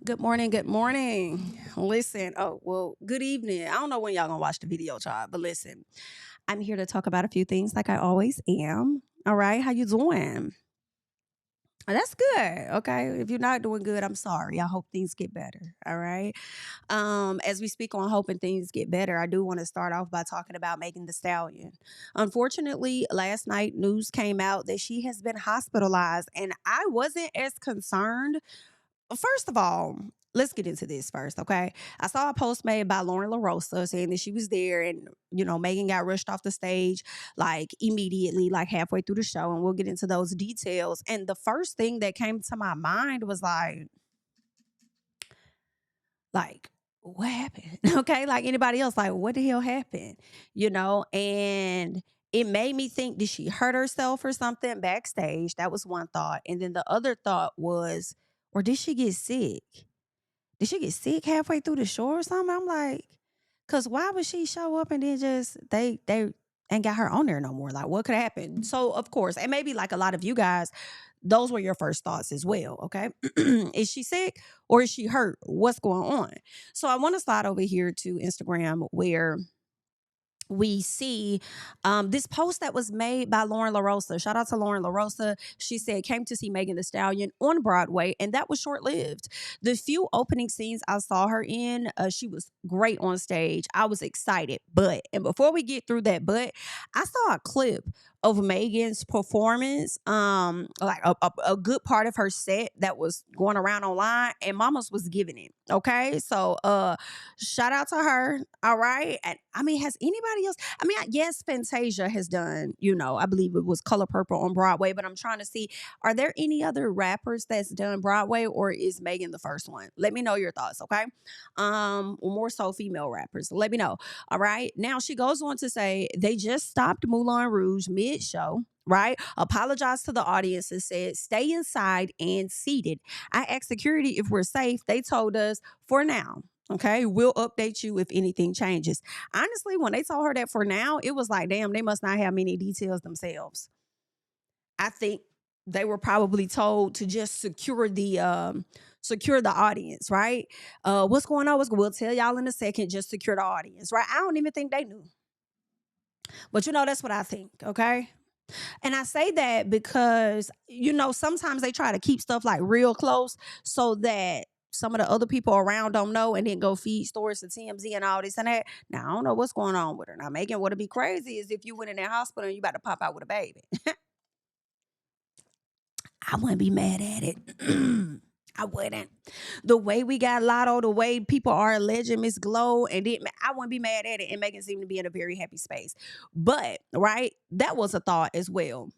Good morning. Good morning. Listen, oh, well, good evening. I don't know when y'all gonna watch the video, child, but listen, I'm here to talk about a few things like I always am. All right. How you doing? That's good. Okay. If you're not doing good, I'm sorry. I hope things get better. All right. As we speak on hoping things get better, I do want to start off by talking about Megan Thee Stallion. Unfortunately, last night news came out that she has been hospitalized, and I wasn't as concerned. First of all, let's get into this first, okay? I saw a post made by Lauren LaRosa saying that she was there and, Megan got rushed off the stage like immediately, like halfway through the show. And we'll get into those details. And the first thing that came to my mind was like, what happened? Okay. Like anybody else, like, what the hell happened? And it made me think, did she hurt herself or something backstage? That was one thought. And then the other thought was, or did she get sick? Did she get sick halfway through the show or something? I'm like, cause why would she show up and then just they ain't got her on there no more? Like, what could happen? So of course, and maybe like a lot of you guys, those were your first thoughts as well. Okay. Is she sick or is she hurt? What's going on? So I want to slide over here to Instagram where we see this post that was made by Lauren LaRosa. Shout out to Lauren LaRosa. She said, came to see Megan Thee Stallion on Broadway, and that was short lived. The few opening scenes I saw her in, she was great on stage. I was excited. And before we get through that, I saw a clip of Megan's performance, like a good part of her set that was going around online, and Mama's was giving it. Okay. So shout out to her. All right. And I mean, has anybody else? I mean, yes, Fantasia has done, I believe it was Color Purple on Broadway, but I'm trying to see, are there any other rappers that's done Broadway, or is Megan the first one? Let me know your thoughts. Okay. More so female rappers. Let me know. All right. Now she goes on to say they just stopped Moulin Rouge mid show. Right? Apologized to the audience and said, stay inside and seated. I asked security if we're safe. They told us for now. Okay, we'll update you if anything changes. Honestly, when they told her that for now, it was like, damn, they must not have many details themselves. I think they were probably told to just secure the audience, right? What's going on? We'll tell y'all in a second. Just secure the audience, right? I don't even think they knew, but that's what I think. Okay. And I say that because, sometimes they try to keep stuff like real close so that some of the other people around don't know and then go feed stories to TMZ and all this and that. Now, I don't know what's going on with her. Now, Megan, what'd be crazy is if you went in that hospital and you about to pop out with a baby. I wouldn't be mad at it. I wouldn't. The way we got Lotto, the way people are alleging Miss Glow, I wouldn't be mad at it. And Megan seemed to be in a very happy space. But, right, that was a thought as well.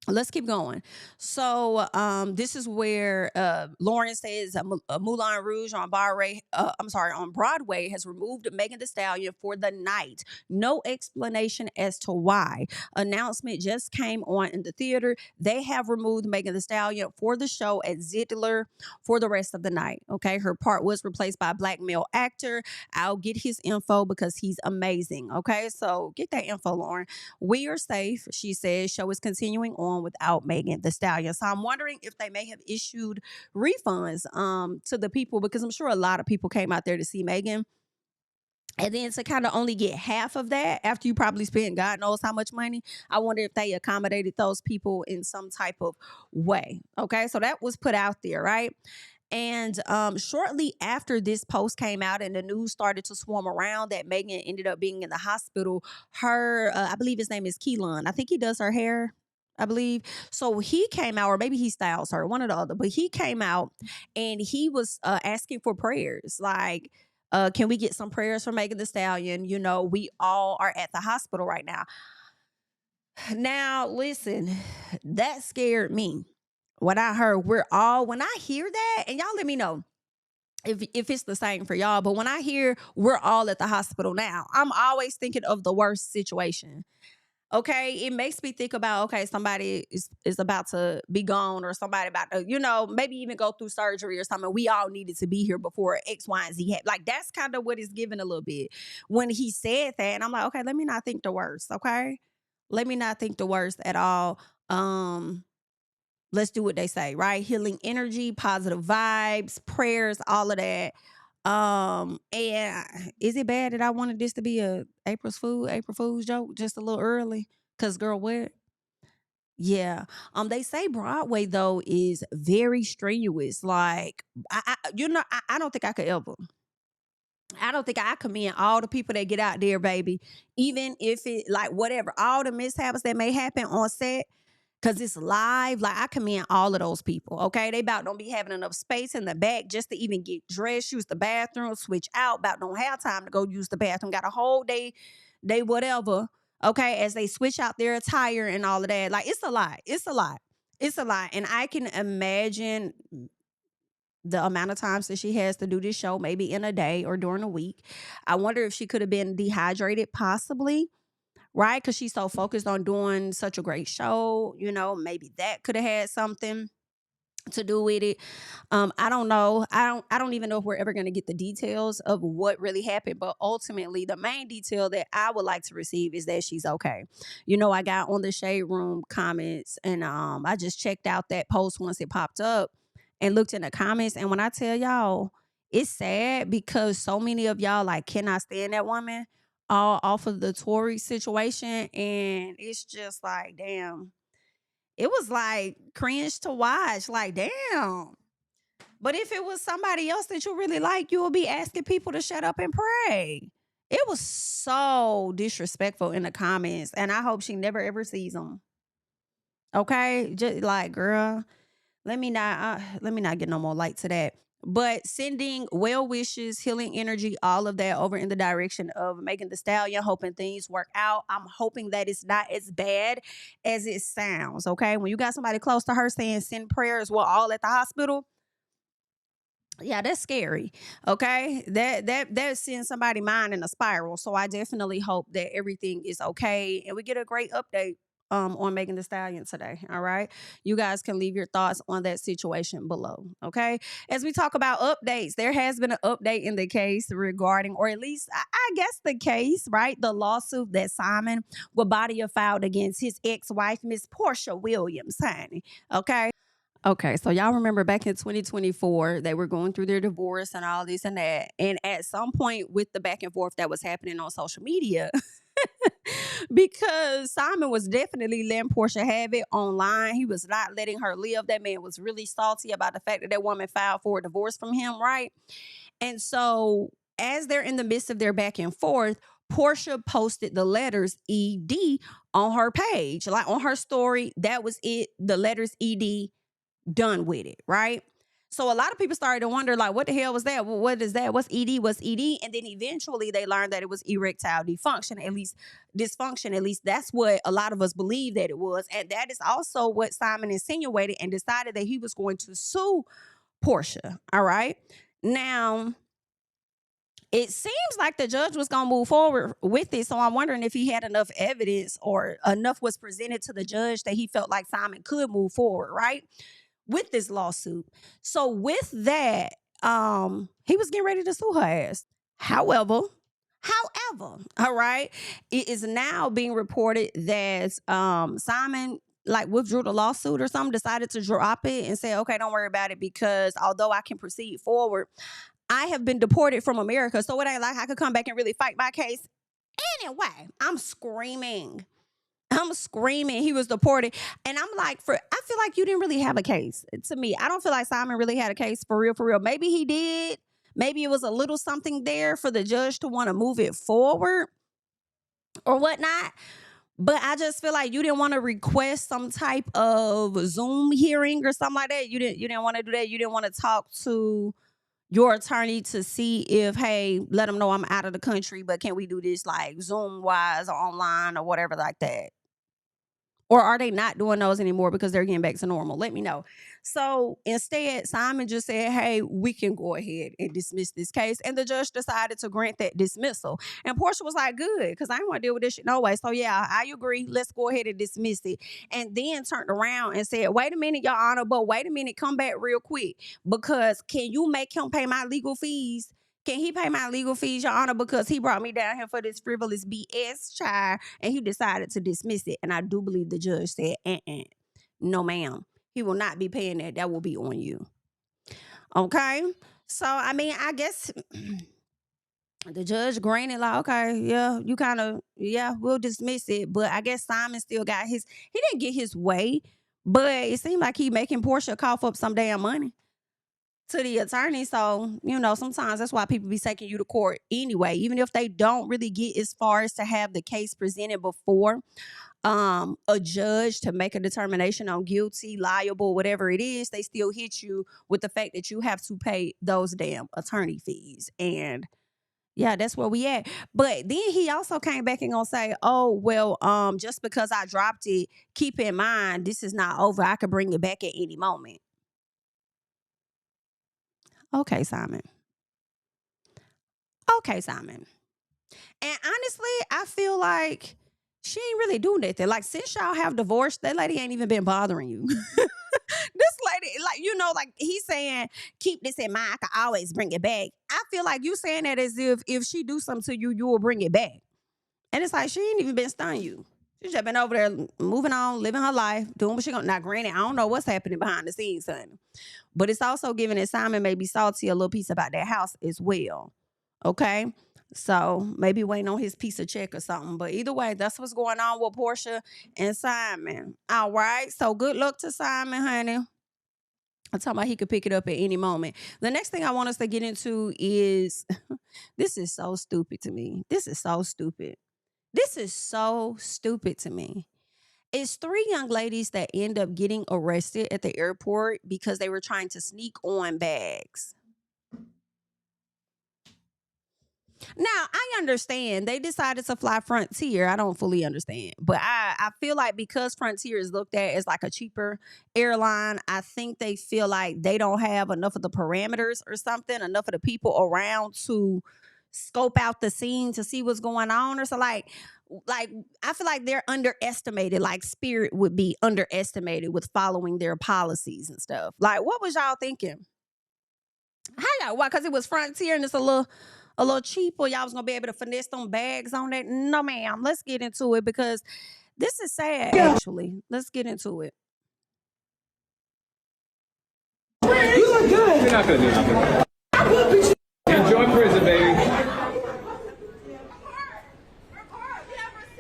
Let's keep going. So this is where Lauren says Moulin Rouge on on Broadway has removed Megan Thee Stallion for the night. No explanation as to why. Announcement just came on in the theater. They have removed Megan Thee Stallion for the show at Zidler for the rest of the night. Okay, her part was replaced by a black male actor. I'll get his info because he's amazing. Okay, so get that info, Lauren. We are safe, she says. Show is continuing on without Megan Thee Stallion. So I'm wondering if they may have issued refunds to the people, because I'm sure a lot of people came out there to see Megan. And then to kind of only get half of that after you probably spent God knows how much money, I wonder if they accommodated those people in some type of way. Okay, so that was put out there, right? And shortly after this post came out and the news started to swarm around that Megan ended up being in the hospital, I believe his name is Keelan. I think he does her hair. I believe. So he came out, or maybe he styles her, one or the other, but he came out and he was asking for prayers. Like, can we get some prayers for Megan Thee Stallion? We all are at the hospital right now. Now, listen, that scared me. What I heard, when I hear that, and y'all let me know if it's the same for y'all, but when I hear we're all at the hospital now, I'm always thinking of the worst situation. Okay, it makes me think about, okay, somebody is about to be gone, or somebody about to, maybe even go through surgery or something. We all needed to be here before X, Y, and Z happened. Like, that's kind of what it's given a little bit when he said that. And I'm like, okay, let me not think the worst. Okay, let me not think the worst at all. let's do what they say, right? Healing energy, positive vibes, prayers, all of that. And is it bad that I wanted this to be a April Fool's joke just a little early? Cause girl, what? Yeah. They say Broadway though is very strenuous. Like I don't think I could ever. I don't think I commend all the people that get out there, baby. Even if it like whatever, all the mishaps that may happen on set, cause it's live. Like I commend all of those people. Okay. They about don't be having enough space in the back just to even get dressed, use the bathroom, switch out, about don't have time to go use the bathroom. Got a whole day whatever. Okay, as they switch out their attire and all of that. Like it's a lot. It's a lot. It's a lot. And I can imagine the amount of times that she has to do this show, maybe in a day or during a week. I wonder if she could have been dehydrated, possibly, right? Because she's so focused on doing such a great show. Maybe that could have had something to do with it. I don't know. I don't even know if we're ever going to get the details of what really happened, but ultimately the main detail that I would like to receive is that she's okay. I got on the Shade Room comments, and I just checked out that post once it popped up and looked in the comments, and when I tell y'all, it's sad because so many of y'all like cannot stand that woman all off of the Tory situation, and it's just like, damn, it was like cringe to watch. Like, damn. But if it was somebody else that you really like, you would be asking people to shut up and pray. It was so disrespectful in the comments, and I hope she never ever sees them. Okay, just like, girl, let me not get no more light to that. But sending well wishes, healing energy, all of that over in the direction of Megan Thee Stallion, hoping things work out. I'm hoping that it's not as bad as it sounds. Okay, when you got somebody close to her saying send prayers, we're all at the hospital. Yeah, that's scary. Okay, that sends somebody mind in a spiral. So I definitely hope that everything is okay and we get a great update on Megan Thee Stallion today. All right, you guys can leave your thoughts on that situation below. Okay, as we talk about updates, there has been an update in the case regarding, or at least I guess the case, right? The lawsuit that Simon Wabadia filed against his ex-wife, Miss Porsha Williams, honey. Okay. Okay, so y'all remember back in 2024, they were going through their divorce and all this and that. And at some point with the back and forth that was happening on social media, because Simon was definitely letting Portia have it online. He was not letting her live. That man was really salty about the fact that that woman filed for a divorce from him, right? And so as they're in the midst of their back and forth, Portia posted the letters ED on her page, like on her story. That was it. The letters ED, done with it, right? So a lot of people started to wonder, like, what the hell was that? What is that? What's ED? What's ED? And then eventually they learned that it was erectile dysfunction, at least dysfunction. At least that's what a lot of us believe that it was. And that is also what Simon insinuated and decided that he was going to sue Portia. All right. Now, it seems like the judge was going to move forward with it. So I'm wondering if he had enough evidence or enough was presented to the judge that he felt like Simon could move forward, right, with this lawsuit. So with that, he was getting ready to sue her ass. However, all right, it is now being reported that Simon like withdrew the lawsuit or something, decided to drop it and say, okay, don't worry about it, because although I can proceed forward, I have been deported from America. So it ain't like I could come back and really fight my case. Anyway, I'm screaming. He was deported. And I'm like, I feel like you didn't really have a case. To me, I don't feel like Simon really had a case for real, for real. Maybe he did. Maybe it was a little something there for the judge to want to move it forward or whatnot. But I just feel like you didn't want to request some type of Zoom hearing or something like that. You didn't want to do that. You didn't want to talk to your attorney to see if, hey, let them know I'm out of the country, but can we do this like Zoom wise or online or whatever like that? Or are they not doing those anymore because they're getting back to normal? Let me know. So instead, Simon just said, hey, we can go ahead and dismiss this case. And the judge decided to grant that dismissal. And Portia was like, good, because I didn't want to deal with this shit no way. So yeah, I agree. Let's go ahead and dismiss it. And then turned around and said, wait a minute, Your Honor, but wait a minute, come back real quick. Because can you make him pay my legal fees? Can he pay my legal fees, Your Honor, because he brought me down here for this frivolous BS, child, and he decided to dismiss it. And I do believe the judge said, no, ma'am. He will not be paying that. That will be on you. Okay? So, I mean, I guess the judge granted, like, okay, yeah, you kind of, yeah, we'll dismiss it. But I guess Simon still got he didn't get his way, but it seemed like he making Porsha cough up some damn money to the attorney. So, sometimes that's why people be taking you to court anyway, even if they don't really get as far as to have the case presented before a judge to make a determination on guilty, liable, whatever it is. They still hit you with the fact that you have to pay those damn attorney fees. And yeah, that's where we at. But then he also came back and gonna say, oh, well, just because I dropped it, keep in mind this is not over. I could bring it back at any moment. Okay, Simon. Okay, Simon. And honestly, I feel like she ain't really do nothing. Like, since y'all have divorced, that lady ain't even been bothering you. This lady, like he's saying, keep this in mind. I can always bring it back. I feel like you saying that as if she do something to you, you will bring it back. And it's like she ain't even been stunning you. She's just been over there moving on, living her life, doing what she gonna. Now, granted, I don't know what's happening behind the scenes, son. But it's also giving that Simon may be salty a little piece about that house as well. Okay? So maybe waiting on his piece of check or something. But either way, that's what's going on with Porsha and Simon. All right. So good luck to Simon, honey. I'm talking about he could pick it up at any moment. The next thing I want us to get into is this is so stupid to me. This is so stupid. This is so stupid to me. It's 3 young ladies that end up getting arrested at the airport because they were trying to sneak on bags. Now, I understand they decided to fly Frontier. I don't fully understand. But I feel like because Frontier is looked at as like a cheaper airline, I think they feel like they don't have enough of the parameters or something, enough of the people around to scope out the scene to see what's going on. Or so like I feel like they're underestimated. Like Spirit would be underestimated with following their policies and stuff. Like, what was y'all thinking? How y'all? Why? Because it was Frontier and it's a little cheaper. Y'all was gonna be able to finesse them bags on that. No, ma'am. Let's get into it because this is sad. Actually, let's get into it. You look good. You're not gonna do nothing. Enjoy prison, baby.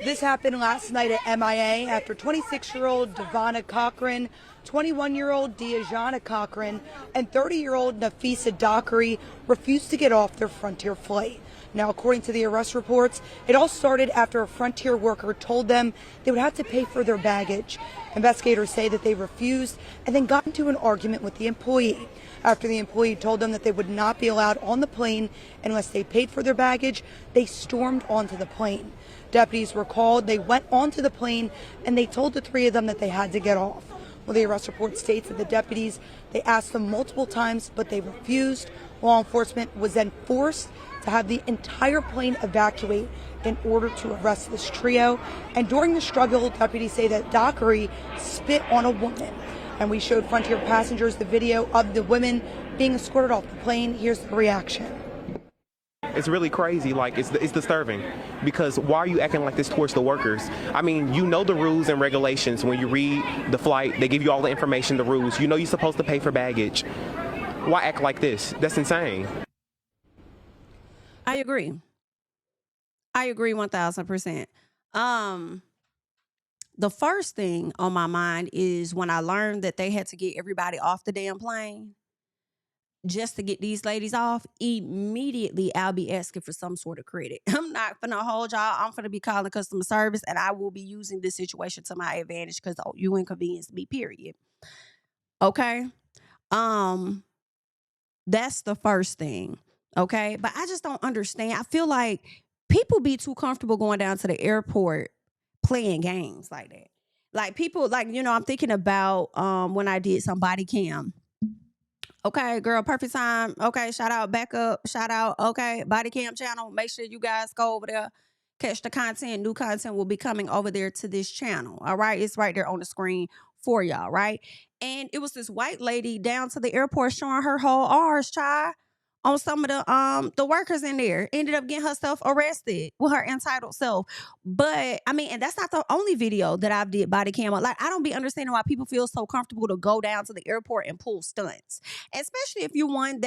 This happened last night at MIA after 26-year-old Devonna Cochran, 21-year-old Diajana Cochran, and 30-year-old Nafisa Dockery refused to get off their Frontier flight. Now, according to the arrest reports, it all started after a Frontier worker told them they would have to pay for their baggage. Investigators say that they refused and then got into an argument with the employee. After the employee told them that they would not be allowed on the plane unless they paid for their baggage, they stormed onto the plane. Deputies were called, they went onto the plane, and they told the 3 of them that they had to get off. Well, the arrest report states that the deputies, they asked them multiple times, but they refused. Law enforcement was then forced to have the entire plane evacuate in order to arrest this trio. And during the struggle, deputies say that Dockery spit on a woman. And we showed Frontier passengers the video of the women being escorted off the plane. Here's the reaction. It's really crazy. Like, it's disturbing because why are you acting like this towards the workers? I mean, you know the rules and regulations. When you read the flight, they give you all the information, the rules. You know you're supposed to pay for baggage. Why act like this? That's insane. I agree 1000%. The first thing on my mind is when I learned that they had to get everybody off the damn plane just to get these ladies off. Immediately I'll be asking for some sort of credit. I'm not finna hold y'all. I'm finna be calling customer service and I will be using this situation to my advantage because you inconvenienced me, period. Okay? That's the first thing. Okay? But I just don't understand. I feel like people be too comfortable going down to the airport playing games like that. Like people, like, I'm thinking about when I did some body cam. Okay, girl, perfect time. Okay, shout out, back up, shout out. Okay, body cam channel. Make sure you guys go over there, catch the content. New content will be coming over there to this channel. All right, it's right there on the screen for y'all, right? And it was this white lady down to the airport showing her whole R's, child. on some of the workers in there. Ended up getting herself arrested with her entitled self. But I mean, and that's not the only video that I've did body cam on. Like, I don't be understanding why people feel so comfortable to go down to the airport and pull stunts, especially if you're one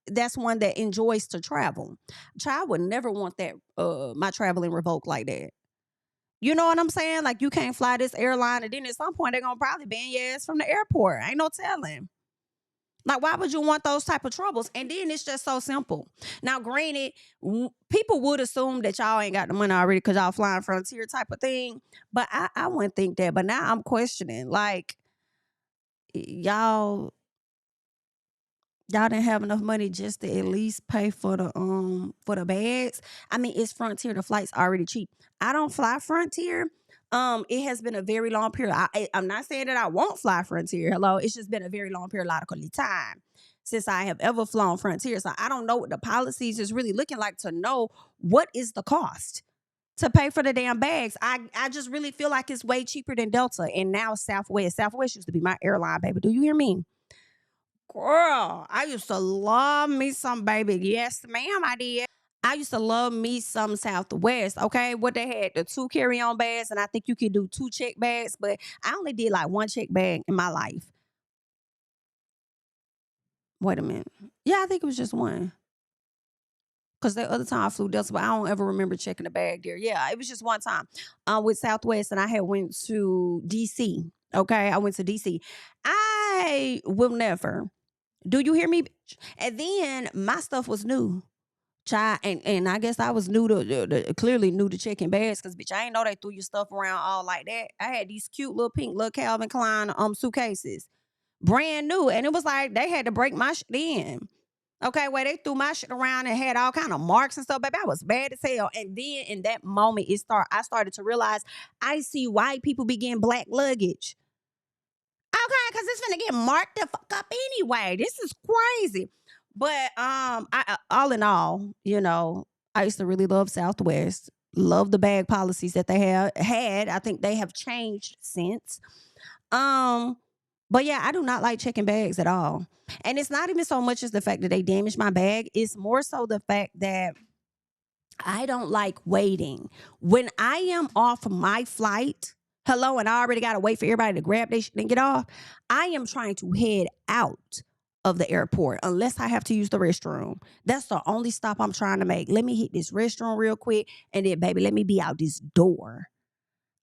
that's one that enjoys to travel. Child would never want that my traveling revoked like that. You know what I'm saying? Like, you can't fly this airline, and then at some point they're gonna probably ban your ass from the airport. Ain't no telling. Like, why would you want those type of troubles? And then it's just so simple. Now, granted, people would assume that y'all ain't got the money already because y'all flying Frontier type of thing. But I wouldn't think that. But now I'm questioning, like, y'all didn't have enough money just to at least pay for the bags. I mean, it's Frontier. The flight's already cheap. I don't fly Frontier. It has been a very long period. I'm not saying that I won't fly Frontier. Hello, it's just been a very long periodical time since I have ever flown Frontier. So I don't know what the policies is really looking like to know what is the cost to pay for the damn bags. I just really feel like it's way cheaper than Delta, and now Southwest. Southwest used to be my airline, baby. Do you hear me? Girl, I used to love me some, baby. Yes, ma'am, I did. I used to love me some Southwest, okay? What they had, the 2 carry-on bags, and I think you could do 2 check bags, but I only did like 1 check bag in my life. Wait a minute. Yeah, I think it was just 1. Because the other time I flew Delta, but I don't ever remember checking the bag there. Yeah, it was just 1 time with Southwest, and I had went to D.C., okay? I went to D.C. I will never. Do you hear me, bitch? And then my stuff was new. Child, and I guess I was new to clearly new to checking bags, because bitch, I ain't know they threw your stuff around all like that. I had these cute little pink little Calvin Klein suitcases, brand new, and it was like they had to break my shit in. Okay, where they threw my shit around and had all kind of marks and stuff, baby. I was bad as hell. And then in that moment, I started to realize I see white people be getting black luggage. Okay, because it's gonna get marked the fuck up anyway. This is crazy. But all in all, I used to really love Southwest. Love the bag policies that they had. I think they have changed since. But yeah, I do not like checking bags at all. And it's not even so much as the fact that they damaged my bag. It's more so the fact that I don't like waiting. When I am off my flight, hello, and I already got to wait for everybody to grab their shit and get off, I am trying to head out of the airport unless I have to use the restroom. That's the only stop I'm trying to make. Let me hit this restroom real quick, and then, baby, let me be out this door.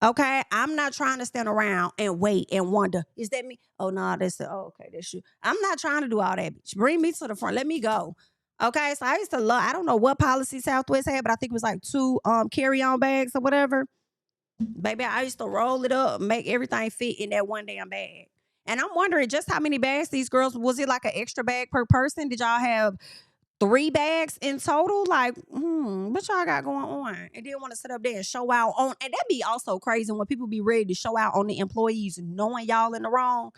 Okay? I'm not trying to stand around and wait and wonder, is that me? Oh, no, okay, that's you. I'm not trying to do all that, bitch. Bring me to the front. Let me go. Okay? So I used to love, I don't know what policy Southwest had, but I think it was like 2 carry-on bags or whatever. Baby, I used to roll it up, make everything fit in that 1 damn bag. And I'm wondering just how many bags these girls, was it like an extra bag per person? Did y'all have 3 bags in total? Like, what y'all got going on? And then want to sit up there and show out on, and that'd be also crazy when people be ready to show out on the employees knowing y'all in the wrong.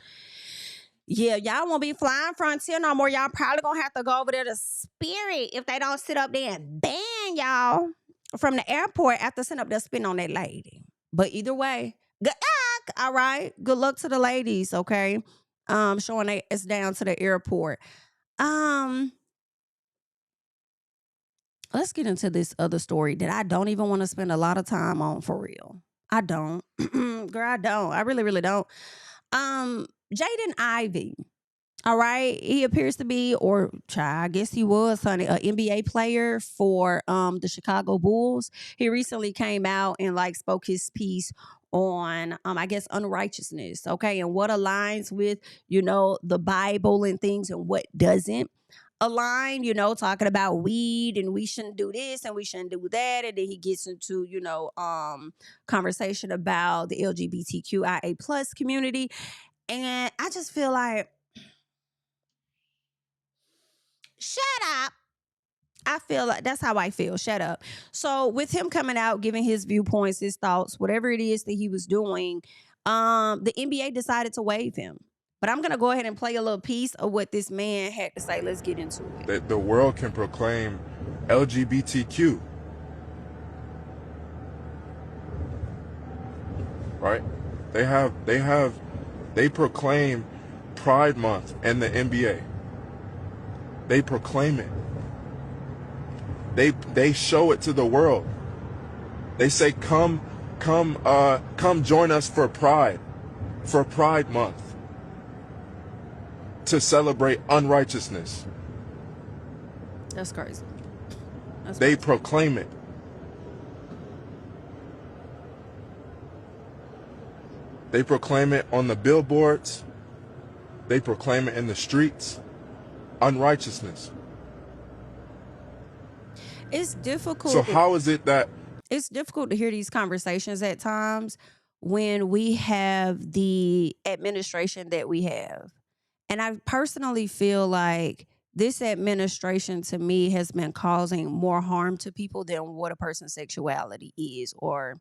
Yeah, y'all won't be flying Frontier no more. Y'all probably gonna have to go over there to Spirit if they don't sit up there and ban y'all from the airport after sitting up there spitting on that lady. But either way, good luck. All right. Good luck to the ladies, okay? Showing us down to the airport. Let's get into this other story that I don't even want to spend a lot of time on, for real. I don't. Girl, I don't. I really, really don't. Jaden Ivey. All right. He appears to be, or I guess he was, honey, an NBA player for the Chicago Bulls. He recently came out and spoke his piece on I guess unrighteousness, okay, and what aligns with, the Bible and things, and what doesn't align, talking about weed and we shouldn't do this and we shouldn't do that. And then he gets into, conversation about the LGBTQIA plus community. And I just feel like, shut up. I feel like that's how I feel. Shut up. So with him coming out, giving his viewpoints, his thoughts, whatever it is that he was doing, the NBA decided to waive him. But I'm going to go ahead and play a little piece of what this man had to say. Let's get into it. That the world can proclaim LGBTQ. Right? They proclaim Pride Month and the NBA. They proclaim it. They show it to the world. They say, come join us for Pride Month, to celebrate unrighteousness. That's crazy. They proclaim it. They proclaim it on the billboards. They proclaim it in the streets. Unrighteousness. It's difficult. So how is it that It's difficult to hear these conversations at times when we have the administration that we have. And I personally feel like this administration, to me, has been causing more harm to people than what a person's sexuality is. Or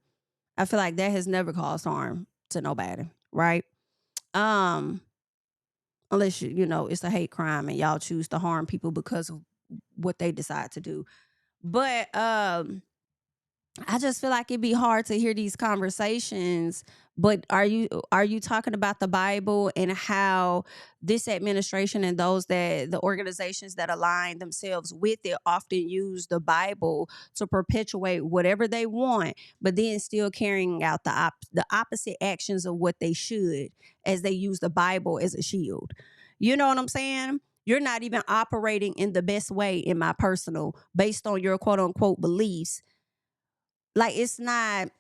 I feel like that has never caused harm to nobody, right? Unless you know it's a hate crime and y'all choose to harm people because of what they decide to do. But I just feel like it'd be hard to hear these conversations. But are you talking about the Bible and how this administration and the organizations that align themselves with it often use the Bible to perpetuate whatever they want, but then still carrying out the opposite actions of what they should, as they use the Bible as a shield? You know what I'm saying? You're not even operating in the best way, in my personal, based on your quote unquote beliefs. Like, it's not,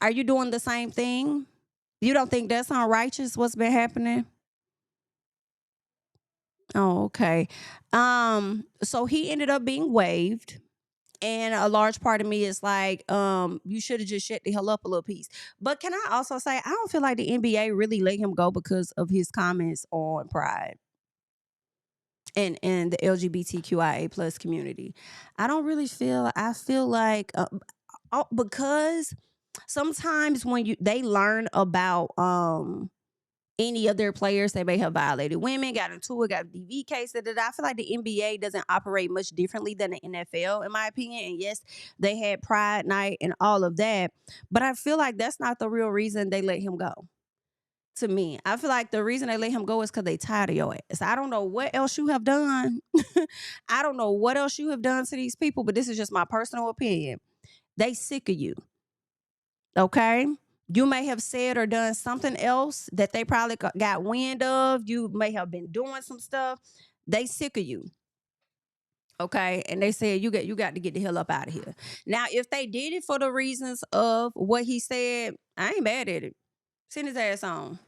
are you doing the same thing? You don't think that's unrighteous, what's been happening? Oh, okay. So he ended up being waived. And a large part of me is like, you should have just shut the hell up a little piece. But can I also say, I don't feel like the NBA really let him go because of his comments on Pride and the LGBTQIA plus community. I feel like because sometimes when they learn about any of their players that may have violated women, got into it, got a DV case, I feel like the NBA doesn't operate much differently than the NFL, in my opinion. And yes, they had Pride Night and all of that, but I feel like that's not the real reason they let him go. To me, I feel like the reason they let him go is because they tired of your ass. I don't know what else you have done. I don't know what else you have done to these people, but this is just my personal opinion. They sick of you. Okay? You may have said or done something else that they probably got wind of. You may have been doing some stuff. They sick of you. Okay? And they said, you got to get the hell up out of here. Now, if they did it for the reasons of what he said, I ain't mad at it. Send his ass on.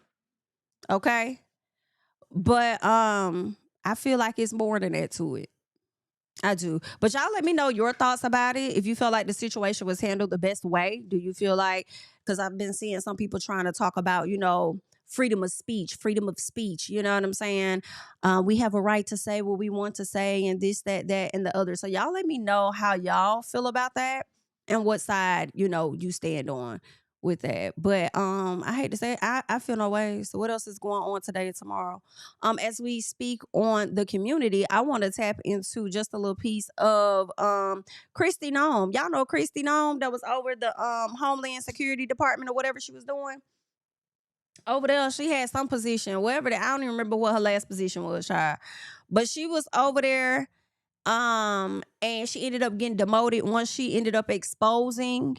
Okay? But I feel like it's more than that to it. I do. But y'all let me know your thoughts about it. If you feel like the situation was handled the best way, do you feel like, because I've been seeing some people trying to talk about, freedom of speech, you know what I'm saying? We have a right to say what we want to say and this, that, and the other. So y'all let me know how y'all feel about that and what side, you stand on with that. But I hate to say it, I feel no way. So what else is going on today and tomorrow? As we speak on the community, I want to tap into just a little piece of Kristi Noem. Y'all know Kristi Noem that was over the Homeland Security Department or whatever she was doing. Over there, she had some position, wherever that, I don't even remember what her last position was, child. But she was over there, and she ended up getting demoted once she ended up exposing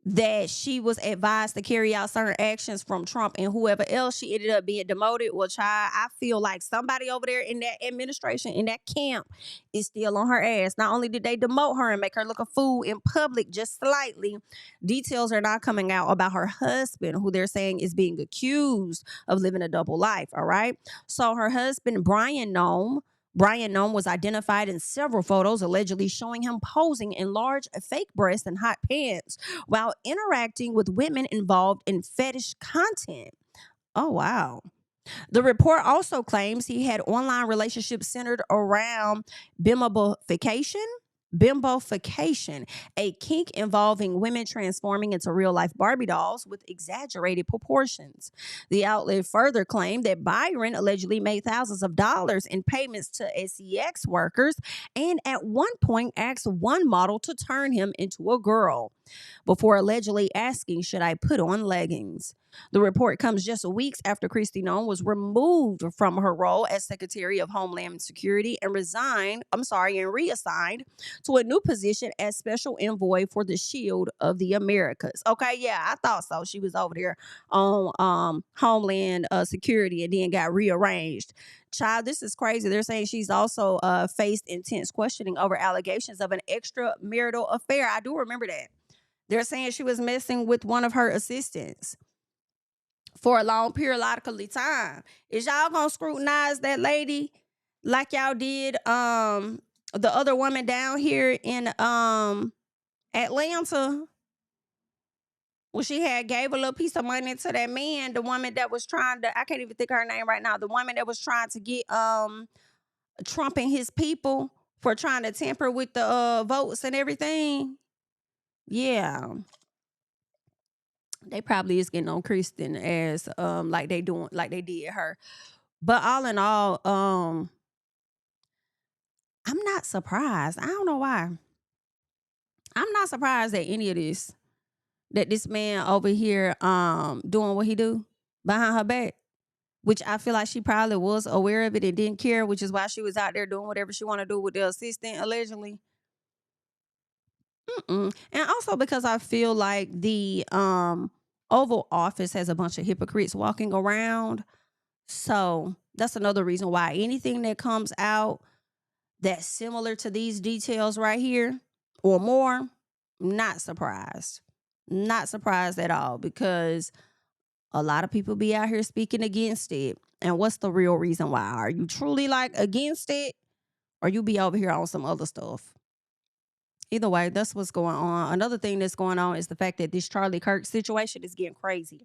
that she was advised to carry out certain actions from Trump and whoever else. She ended up being demoted. Well, child, I feel like somebody over there in that administration, in that camp, is still on her ass. Not only did they demote her and make her look a fool in public just slightly, details are not coming out about her husband, who they're saying is being accused of living a double life, all right? So her husband, Brian Noem, was identified in several photos allegedly showing him posing in large fake breasts and hot pants while interacting with women involved in fetish content. Oh, wow. The report also claims he had online relationships centered around bimbofication, a kink involving women transforming into real-life Barbie dolls with exaggerated proportions. The outlet further claimed that Byron allegedly made thousands of dollars in payments to SEX workers and at one point asked one model to turn him into a girl. before allegedly asking, should I put on leggings? The report comes just weeks after Kristi Noem was removed from her role as Secretary of Homeland Security and reassigned to a new position as Special Envoy for the Shield of the Americas. Okay, yeah, I thought so. She was over there on Homeland Security and then got rearranged. Child, this is crazy. They're saying she's also faced intense questioning over allegations of an extramarital affair. I do remember that. They're saying she was messing with one of her assistants for a long periodically time. Is y'all gonna scrutinize that lady like y'all did the other woman down here in Atlanta? Well, she had gave a little piece of money to that man, the woman that was trying to, I can't even think of her name right now, the woman that was trying to get Trump and his people for trying to tamper with the votes and everything. Yeah. They probably is getting on Kristen as like they did her. But all in all, I'm not surprised. I don't know why. I'm not surprised at any of this. That this man over here doing what he do behind her back. Which I feel like she probably was aware of it and didn't care, which is why she was out there doing whatever she want to do with the assistant, allegedly. And also because I feel like the Oval Office has a bunch of hypocrites walking around. So that's another reason why anything that comes out that's similar to these details right here or more, not surprised. Not surprised at all, because a lot of people be out here speaking against it. And what's the real reason why? Are you truly like against it, or you be over here on some other stuff? Either way, that's what's going on. Another thing that's going on is the fact that this Charlie Kirk situation is getting crazier.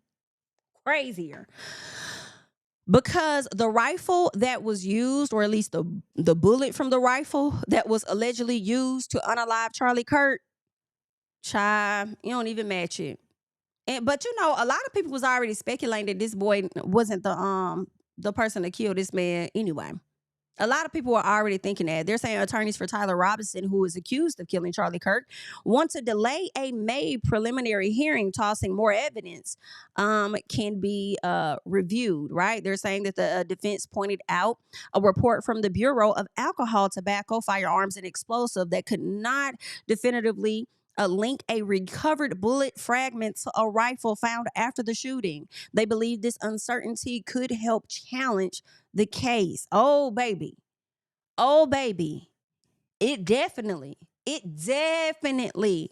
Because the rifle that was used, or at least the bullet from the rifle that was allegedly used to unalive Charlie Kirk, child, you don't even match it. But you know, a lot of people was already speculating that this boy wasn't the person that killed this man anyway. A lot of people are already thinking that. They're saying attorneys for Tyler Robinson, who is accused of killing Charlie Kirk, want to delay a May preliminary hearing, tossing more evidence can be reviewed, right? They're saying that the defense pointed out a report from the Bureau of Alcohol, Tobacco, Firearms, and Explosive that could not definitively link a recovered bullet fragment to a rifle found after the shooting. They believe this uncertainty could help challenge the case. Oh, baby. It definitely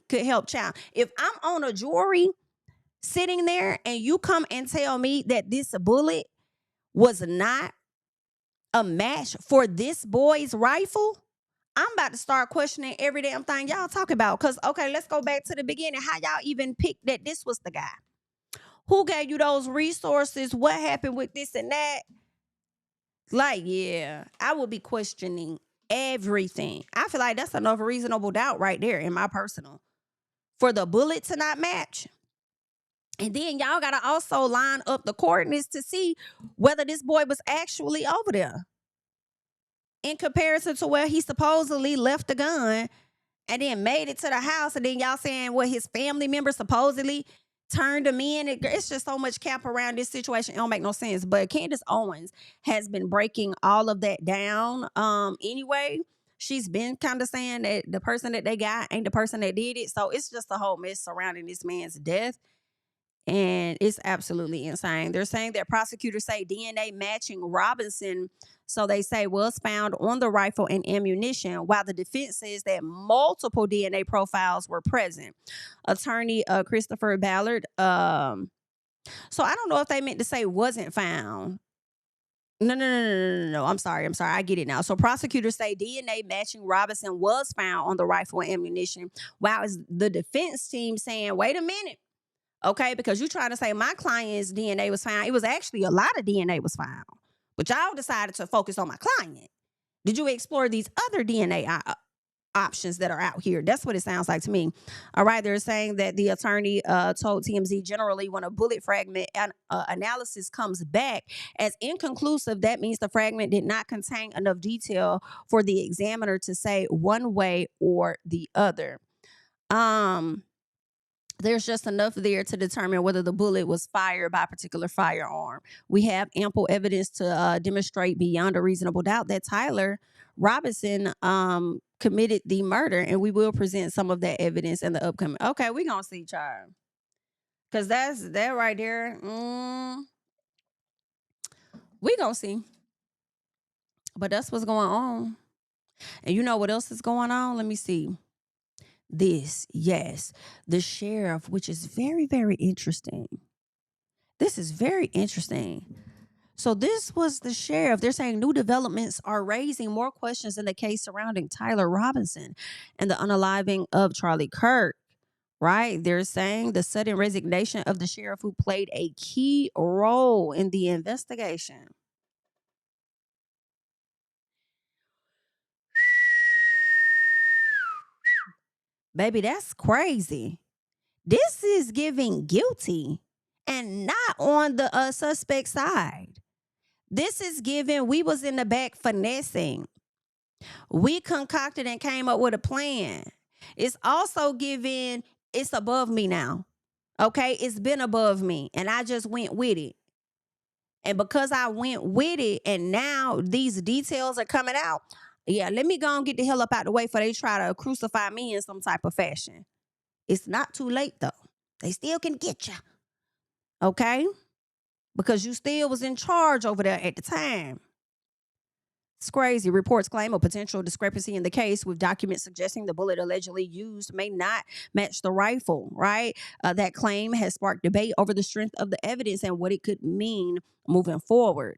could help challenge. If I'm on a jury sitting there and you come and tell me that this bullet was not a match for this boy's rifle, I'm about to start questioning every damn thing y'all talk about. Because, okay, let's go back to the beginning. How y'all even picked that this was the guy? Who gave you those resources? What happened with this and that? Like, yeah, I will be questioning everything. I feel like that's enough reasonable doubt right there in my personal. For the bullet to not match. And then y'all got to also line up the coordinates to see whether this boy was actually over there. In comparison to where he supposedly left the gun and then made it to the house, and then y'all saying what his family members supposedly turned him in. It's just so much cap around this situation. It don't make no sense. But Candace Owens has been breaking all of that down anyway. She's been kind of saying that the person that they got ain't the person that did it. So it's just a whole mess surrounding this man's death. And it's absolutely insane. They're saying that prosecutors say DNA matching Robinson, so they say, was found on the rifle and ammunition, while the defense says that multiple DNA profiles were present. Attorney Christopher Ballard. So I don't know if they meant to say wasn't found. No. I'm sorry. I get it now. So prosecutors say DNA matching Robinson was found on the rifle and ammunition, while the defense team saying, wait a minute. Okay, because you're trying to say my client's DNA was found. It was actually a lot of DNA was found. But y'all decided to focus on my client. Did you explore these other DNA options that are out here? That's what it sounds like to me. All right, they're saying that the attorney told TMZ generally when a bullet fragment analysis comes back as inconclusive, that means the fragment did not contain enough detail for the examiner to say one way or the other. There's just enough there to determine whether the bullet was fired by a particular firearm. We have ample evidence to demonstrate beyond a reasonable doubt that Tyler Robinson committed the murder, and we will present some of that evidence in the upcoming. Okay, we're going to see, child. Because that's that right there. We're going to see. But that's what's going on. And you know what else is going on? Let me see. Yes, the sheriff, which is very, very interesting. This is very interesting. So this was the sheriff. They're saying new developments are raising more questions in the case surrounding Tyler Robinson and the unaliving of Charlie Kirk. Right? They're saying the sudden resignation of the sheriff who played a key role in the investigation. Baby, that's crazy. This is giving guilty and not on the suspect side. This is giving, we was in the back finessing. We concocted and came up with a plan. It's also giving, it's above me now. Okay, it's been above me and I just went with it. And because I went with it and now these details are coming out, yeah, let me go and get the hell up out the way before they try to crucify me in some type of fashion. It's not too late though. They still can get you. Okay? Because you still was in charge over there at the time. It's crazy. Reports claim a potential discrepancy in the case with documents suggesting the bullet allegedly used may not match the rifle, right? That claim has sparked debate over the strength of the evidence and what it could mean moving forward,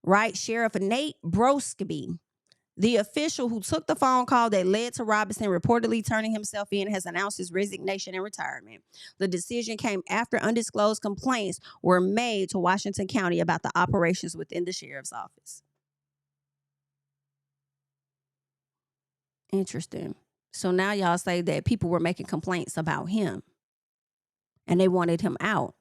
right? Sheriff Nate Broskby, the official who took the phone call that led to Robinson reportedly turning himself in, has announced his resignation and retirement. The decision came after undisclosed complaints were made to Washington County about the operations within the sheriff's office. Interesting. So now y'all say that people were making complaints about him and they wanted him out.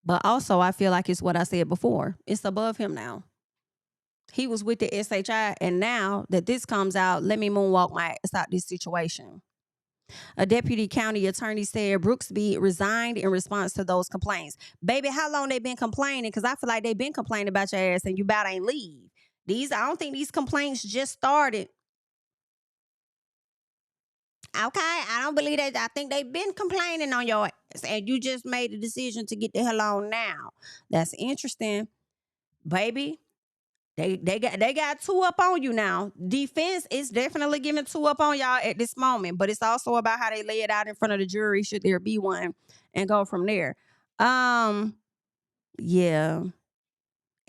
But also, I feel like it's what I said before. It's above him now. He was with the SHI, and now that this comes out, let me moonwalk my ass out this situation. A deputy county attorney said Brooksby resigned in response to those complaints. Baby, how long they been complaining? Because I feel like they've been complaining about your ass and you about ain't leave. I don't think these complaints just started. Okay, I don't believe that. I think they've been complaining on your ass and you just made the decision to get the hell on now. That's interesting. Baby, they got two up on you now. Defense is definitely giving two up on y'all at this moment, but it's also about how they lay it out in front of the jury, should there be one, and go from there. Yeah.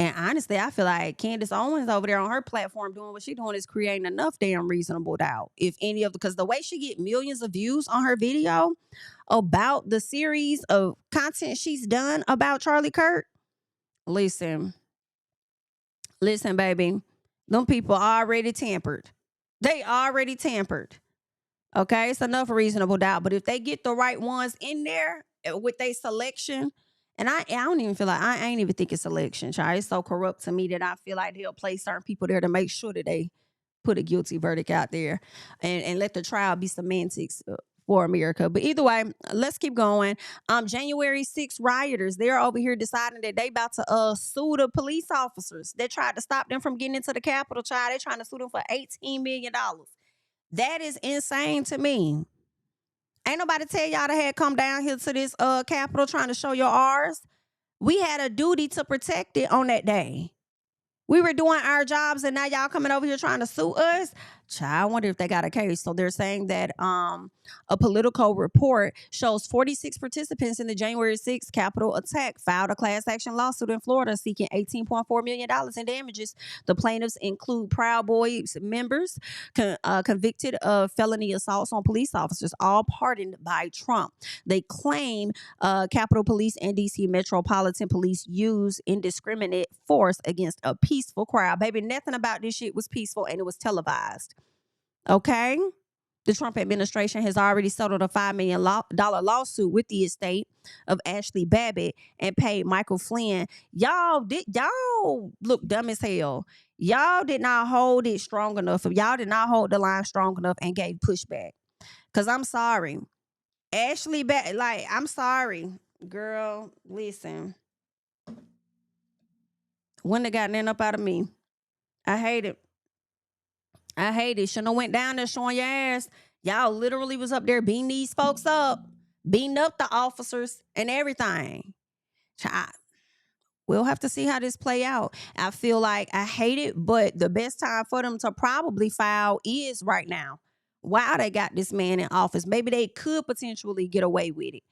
And honestly, I feel like Candace Owens over there on her platform doing what she's doing is creating enough damn reasonable doubt. If any of, because the way she get millions of views on her video about the series of content she's done about Charlie Kirk, listen, baby, them people already tampered. They already tampered. Okay, it's enough reasonable doubt. But if they get the right ones in there with their selection, and I don't even feel like, I ain't even think it's selection, child. It's so corrupt to me that I feel like they'll place certain people there to make sure that they put a guilty verdict out there and let the trial be semantics for America. But either way, let's keep going. January 6th rioters, they're over here deciding that they about to sue the police officers that tried to stop them from getting into the Capitol, child. They're trying to sue them for $18 million. That is insane to me. Ain't nobody tell y'all to have come down here to this Capitol trying to show your ours. We had a duty to protect it on that day. We were doing our jobs and now y'all coming over here trying to sue us. Child, I wonder if they got a case. So they're saying that a Politico report shows 46 participants in the January 6th Capitol attack filed a class action lawsuit in Florida seeking $18.4 million in damages. The plaintiffs include Proud Boys members convicted of felony assaults on police officers, all pardoned by Trump. They claim Capitol Police and D.C. Metropolitan Police used indiscriminate force against a peaceful crowd. Baby, nothing about this shit was peaceful and it was televised. Okay? The Trump administration has already settled a $5 million lawsuit with the estate of Ashley Babbitt and paid Michael Flynn. Y'all look dumb as hell. Y'all did not hold it strong enough. Y'all did not hold the line strong enough and gave pushback. Because I'm sorry. Ashley like, I'm sorry, girl. Listen, wouldn't have gotten that up out of me. I hate it. I hate it. Shouldn't have went down there showing your ass. Y'all literally was up there beating these folks up, beating up the officers and everything. Child, we'll have to see how this play out. I feel like I hate it, but the best time for them to probably file is right now. While they got this man in office, maybe they could potentially get away with it.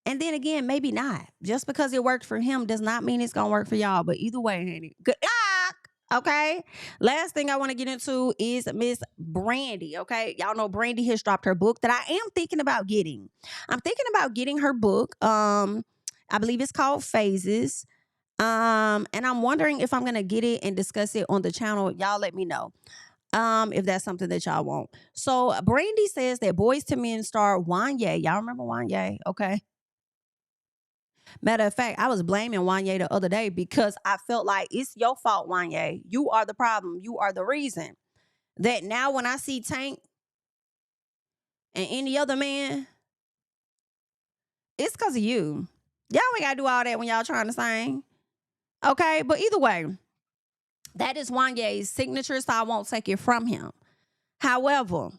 And then again, maybe not. Just because it worked for him does not mean it's gonna work for y'all. But either way, honey, good luck. Okay. Last thing I want to get into is Miss Brandy. Okay. Y'all know Brandy has dropped her book that I am thinking about getting. I'm thinking about getting her book. I believe it's called Phases. And I'm wondering if I'm gonna get it and discuss it on the channel. Y'all let me know. If that's something that y'all want. So Brandy says that Boyz II Men star Wanya. Y'all remember Wanya? Okay. Matter of fact, I was blaming Wanya the other day because I felt like it's your fault, Wanya. You are the problem. You are the reason that now when I see Tank and any other man, it's because of you. Y'all ain't got to do all that when y'all trying to sing. Okay? But either way, that is Wanya's signature, so I won't take it from him. However,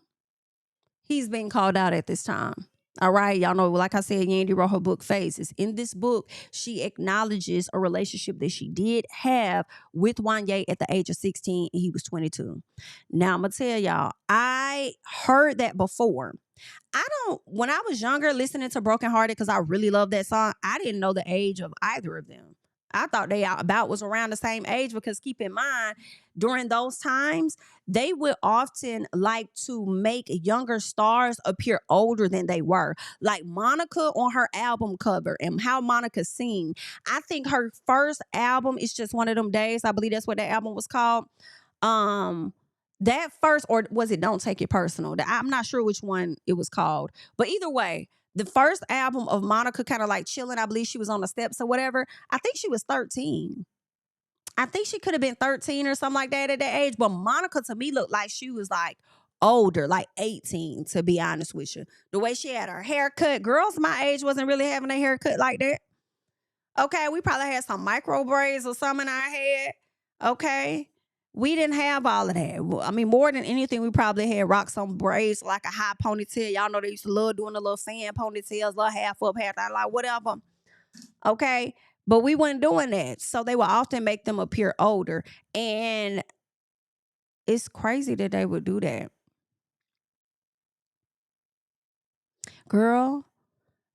he's being called out at this time. All right, y'all know, like I said, Yandy wrote her book Phases. In this book, she acknowledges a relationship that she did have with Wanya at the age of 16 and he was 22. Now, I'm going to tell y'all, I heard that before. When I was younger, listening to Broken Hearted, because I really love that song, I didn't know the age of either of them. I thought they about was around the same age because keep in mind, during those times, they would often like to make younger stars appear older than they were. Like Monica on her album cover and how Monica sing. I think her first album is just One of Them Days. I believe that's what that album was called. That first, or was it Don't Take It Personal? I'm not sure which one it was called. But either way, the first album of Monica kind of like chilling, I believe she was on the steps or whatever. I think she was 13. I think she could have been 13 or something like that at that age. But Monica to me looked like she was like older, like 18, to be honest with you. The way she had her haircut. Girls my age wasn't really having a haircut like that. Okay, we probably had some micro braids or something in our head. Okay. We didn't have all of that. I mean, more than anything, we probably had rock some braids, like a high ponytail. Y'all know they used to love doing the little fan ponytails, little half up, half down, like whatever. Okay. But we weren't doing that. So they would often make them appear older. And it's crazy that they would do that. Girl,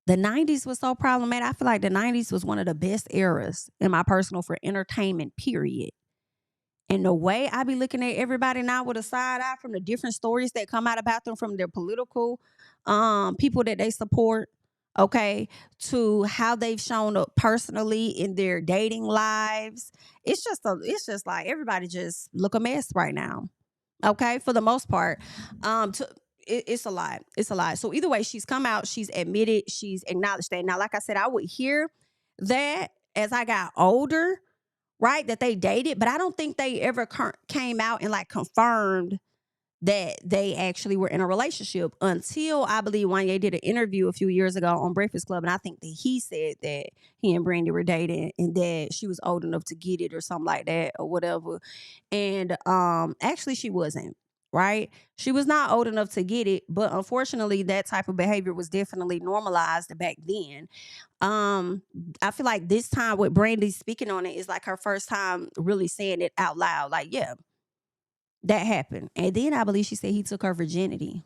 the 90s was so problematic. I feel like the 90s was one of the best eras, in my personal, for entertainment, period. And the way I be looking at everybody now with a side eye from the different stories that come out about them from their political people that they support, okay, to how they've shown up personally in their dating lives. It's just like everybody just look a mess right now. Okay, for the most part. It's a lot. It's a lot. So either way, she's come out, she's admitted, she's acknowledged that. Now, like I said, I would hear that as I got older, right, that they dated, but I don't think they ever came out and like confirmed that they actually were in a relationship until I believe Wanya did an interview a few years ago on Breakfast Club, and I think that he said that he and Brandy were dating and that she was old enough to get it or something like that or whatever. And actually she wasn't. Right? She was not old enough to get it, but unfortunately that type of behavior was definitely normalized back then. I feel like this time with Brandy speaking on it is like her first time really saying it out loud. Like, yeah, that happened. And then I believe she said he took her virginity.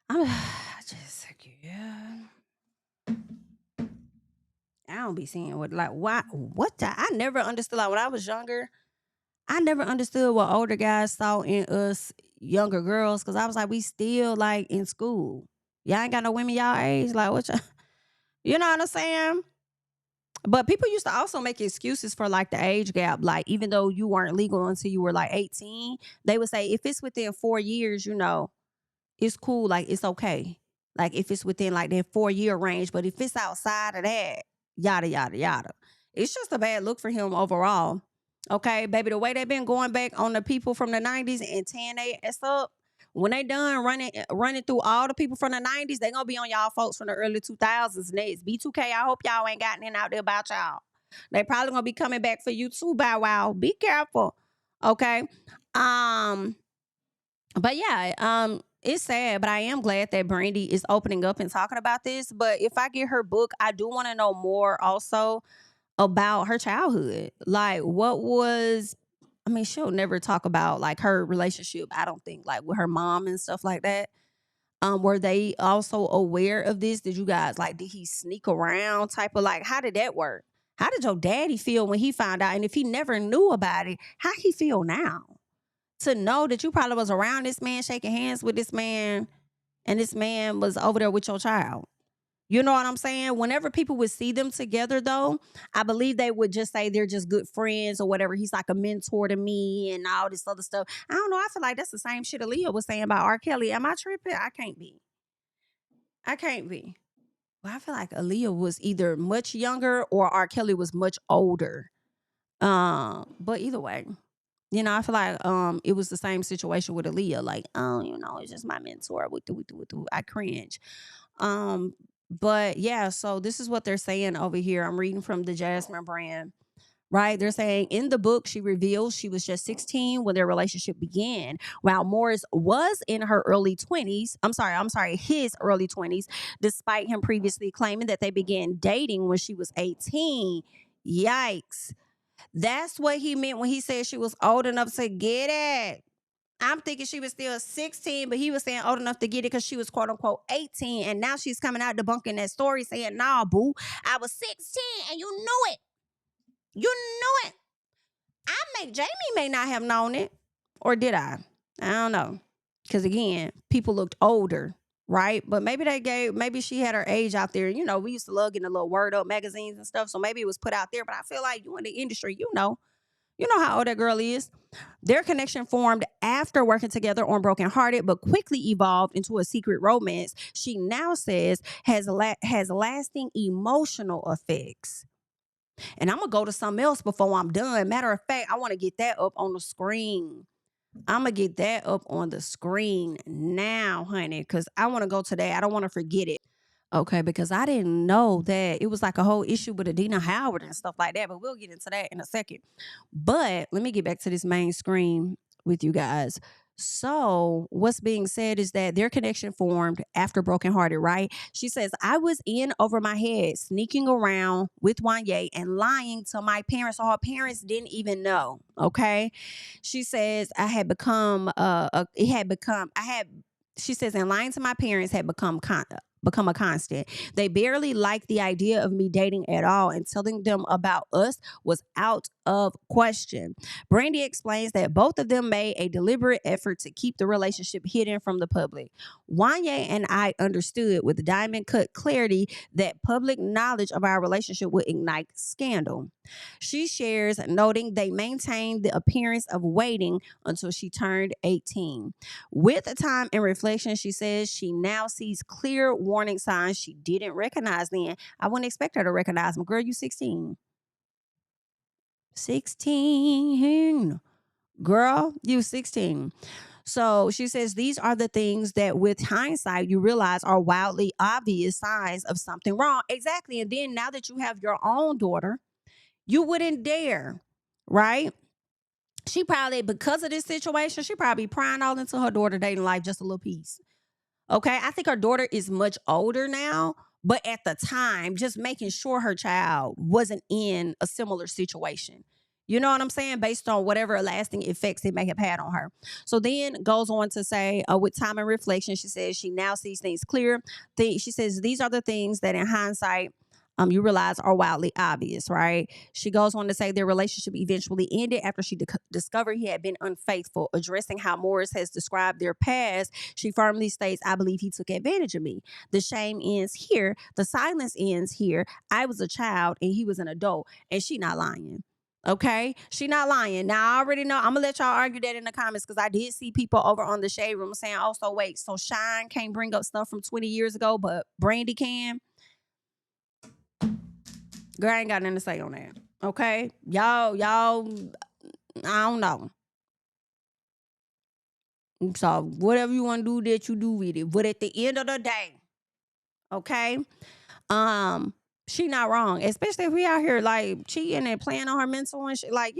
Yeah. I don't be seeing what, like, why, I never understood, like, when I was younger, I never understood what older guys saw in us younger girls, because I was like, we still like in school. Y'all ain't got no women y'all age. Like, what y'all, you know what I'm saying? But people used to also make excuses for like the age gap. Like, even though you weren't legal until you were like 18, they would say if it's within 4 years, you know, it's cool. Like, it's okay. Like, if it's within like that 4-year range. But if it's outside of that, yada, yada, yada. It's just a bad look for him overall. Okay, baby, the way they've been going back on the people from the 90s and tearing their ass up When they done running through all the people from the 90s, they gonna be on y'all folks from the early 2000s next. B2K, I hope y'all ain't got nothing out there about y'all. They probably gonna be coming back for you too, Bow Wow. Be careful. Okay. But yeah, it's sad, but I am glad that Brandy is opening up and talking about this. But if I get her book, I do want to know more also about her childhood. Like, what was, I mean, she'll never talk about like her relationship, I don't think, like with her mom and stuff like that. Were they also aware of this? Did you guys like, did he sneak around type of like, how did that work? How did your daddy feel when he found out? And if he never knew about it, how he feel now? To know that you probably was around this man, shaking hands with this man, and this man was over there with your child. You know what I'm saying? Whenever people would see them together, though, I believe they would just say they're just good friends or whatever. He's like a mentor to me and all this other stuff. I don't know. I feel like that's the same shit Aaliyah was saying about R. Kelly. Am I tripping? I can't be. I can't be. Well, I feel like Aaliyah was either much younger or R. Kelly was much older. But either way, you know, I feel like it was the same situation with Aaliyah. Like, oh, you know, it's just my mentor. I cringe. But yeah, so this is what they're saying over here. I'm reading from the Jasmine brand. Right? They're saying in the book, she reveals she was just 16 when their relationship began, while Morris was in her early 20s. I'm sorry, his early 20s, despite him previously claiming that they began dating when she was 18. Yikes. That's what he meant when he said she was old enough to get it. I'm thinking she was still 16, but he was saying old enough to get it because she was quote unquote 18. And now she's coming out debunking that story saying, nah, boo, I was 16 and you knew it. You knew it. Jamie may not have known it. Or did I? I don't know. Because again, people looked older, right? But maybe she had her age out there. You know, we used to love getting a little word up magazines and stuff. So maybe it was put out there. But I feel like you in the industry, you know how old that girl is. Their connection formed after working together on Broken Hearted, but quickly evolved into a secret romance she now says has lasting emotional effects. And I'm going to go to something else before I'm done. Matter of fact, I want to get that up on the screen. I'm going to get that up on the screen now, honey, because I want to go to that. I don't want to forget it. Okay, because I didn't know that it was like a whole issue with Adina Howard and stuff like that, but we'll get into that in a second. But let me get back to this main screen with you guys. So what's being said is that their connection formed after Broken Hearted, right? She says, I was in over my head, sneaking around with Wanya and lying to my parents. So her parents didn't even know, okay? She says, she says, and lying to my parents had become a constant. They barely liked the idea of me dating at all, and telling them about us was out of question. Brandy explains that both of them made a deliberate effort to keep the relationship hidden from the public. Wanya and I understood with diamond cut clarity that public knowledge of our relationship would ignite scandal. She shares, noting they maintained the appearance of waiting until she turned 18. With the time and reflection, she says she now sees clear warning signs she didn't recognize then. I wouldn't expect her to recognize them. Girl, you 16. 16. Girl, you 16. So she says these are the things that with hindsight you realize are wildly obvious signs of something wrong. Exactly. And then now that you have your own daughter, you wouldn't dare, right? She probably, because of this situation, she probably prying all into her daughter dating life just a little piece. Okay, I think her daughter is much older now, but at the time, just making sure her child wasn't in a similar situation. You know what I'm saying? Based on whatever lasting effects it may have had on her. So then goes on to say, with time and reflection, she says she now sees things clear. She says these are the things that in hindsight, you realize are wildly obvious, right? She goes on to say their relationship eventually ended after she discovered he had been unfaithful. Addressing how Morris has described their past, she firmly states, I believe he took advantage of me. The shame ends here. The silence ends here. I was a child and he was an adult, and she not lying. Okay, she not lying. Now I already know. I'm gonna let y'all argue that in the comments, because I did see people over on the Shade Room saying, "Oh, so wait, so Shine can't bring up stuff from 20 years ago, but Brandy can." Girl, I ain't got nothing to say on that. Okay, y'all, I don't know. So whatever you want to do, that you do with it. But at the end of the day, okay, she not wrong. Especially if we out here like cheating and playing on her mental and shit. Like,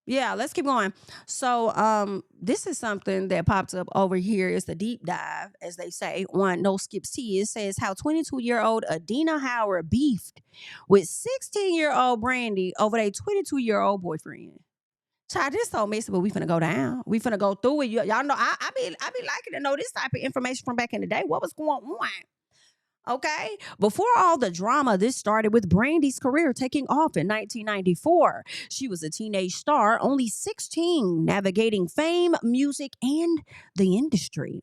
yeah, let's keep going. So this is something that popped up over here. It's the deep dive, as they say, on No Skips Tea. It says how 22-year-old Adina Howard beefed with 16-year-old Brandy over their 22-year-old boyfriend. Child, this so messy, but we finna go down. We finna go through it. Y'all know I be liking to know this type of information from back in the day. What was going on? Okay. Before all the drama, this started with Brandy's career taking off in 1994. She was a teenage star, only 16, navigating fame, music, and the industry.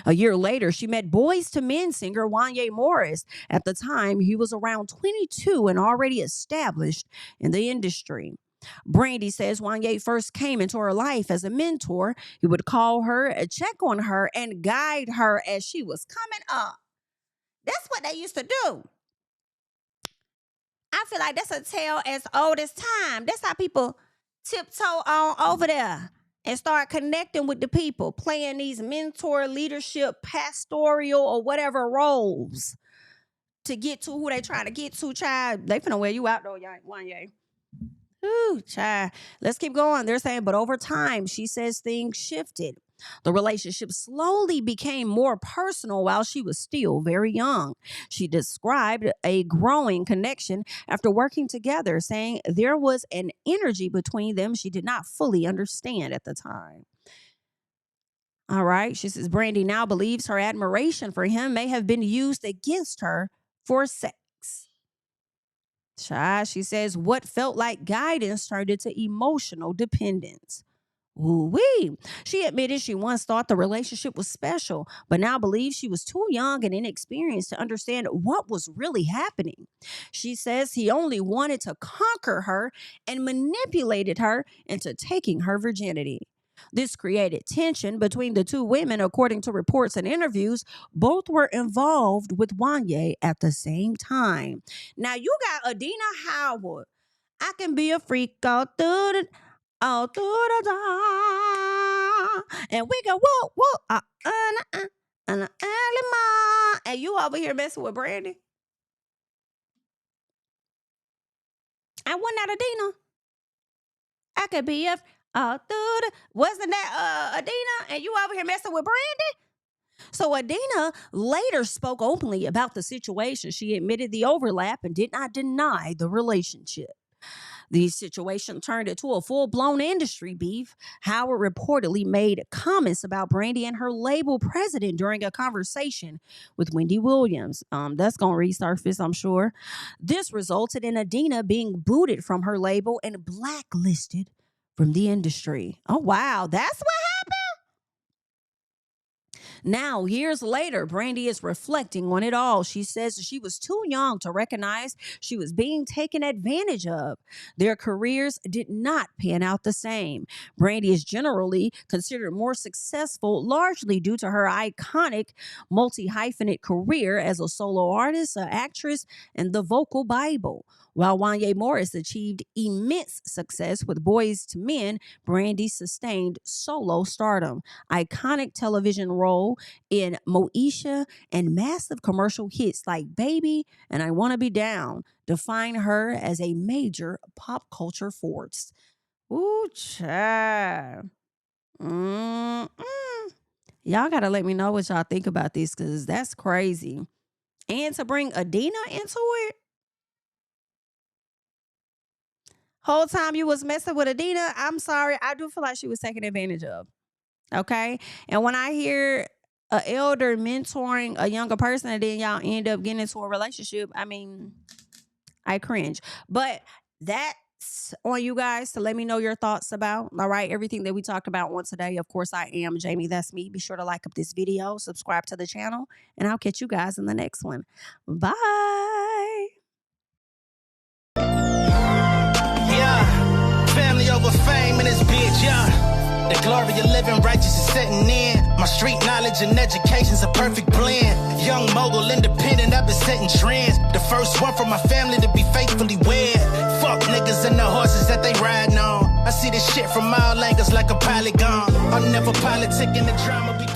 A year later, she met Boyz II Men singer Wanya Morris. At the time, he was around 22 and already established in the industry. Brandy says Wanya first came into her life as a mentor. He would call her, check on her, and guide her as she was coming up. That's what they used to do. I feel like that's a tale as old as time. That's how people tiptoe on over there and start connecting with the people, playing these mentor, leadership, pastoral, or whatever roles to get to who they trying to get to, child. They finna wear you out, though, Wanya. Ooh, child. Let's keep going. They're saying, but over time, she says things shifted. The relationship slowly became more personal while she was still very young. She described a growing connection after working together, saying there was an energy between them she did not fully understand at the time. All right. She says Brandy now believes her admiration for him may have been used against her for sex. Child, she says what felt like guidance turned into emotional dependence. Ooh-wee. She admitted she once thought the relationship was special, but now believes she was too young and inexperienced to understand what was really happening. She says he only wanted to conquer her and manipulated her into taking her virginity. This created tension between the two women. According to reports and interviews, both were involved with Wanya at the same time. Now you got Adina Howard. I can be a freak all through the and we go whoa early morning, and you over here messing with Brandy. I wasn't that Adina. I could be a wasn't that Adina, and you over here messing with Brandy. So Adina later spoke openly about the situation. She admitted the overlap and did not deny the relationship. The situation turned into a full-blown industry beef. Howard reportedly made comments about Brandy and her label president during a conversation with Wendy Williams. That's going to resurface, I'm sure. This resulted in Adina being booted from her label and blacklisted from the industry. Oh, wow. That's what happened? Now, years later, Brandy is reflecting on it all. She says she was too young to recognize she was being taken advantage of. Their careers did not pan out the same. Brandy is generally considered more successful, largely due to her iconic multi-hyphenate career as a solo artist, an actress, and the vocal Bible. While Wanya Morris achieved immense success with Boyz II Men, Brandy sustained solo stardom, iconic television role in Moesha, and massive commercial hits like Baby and I Wanna Be Down define her as a major pop culture force. Ooh, child. Y'all gotta let me know what y'all think about this, because that's crazy. And to bring Adina into it, whole time you was messing with Adina, I'm sorry, I do feel like she was taken advantage of. Okay? And when I hear an elder mentoring a younger person and then y'all end up getting into a relationship, I mean, I cringe. But that's on you guys to let me know your thoughts about, all right, everything that we talked about on today. Of course, I am Jamie. That's me. Be sure to like up this video, subscribe to the channel, and I'll catch you guys in the next one. Bye. Yeah, family over fame in this bitch, yeah. The glory of living righteous is setting in. My street knowledge and education's a perfect blend. Young mogul, independent, I've been setting trends. The first one from my family to be faithfully wed. Fuck niggas and the horses that they riding on. I see this shit from all angles like a polygon. I'm never politicking the drama.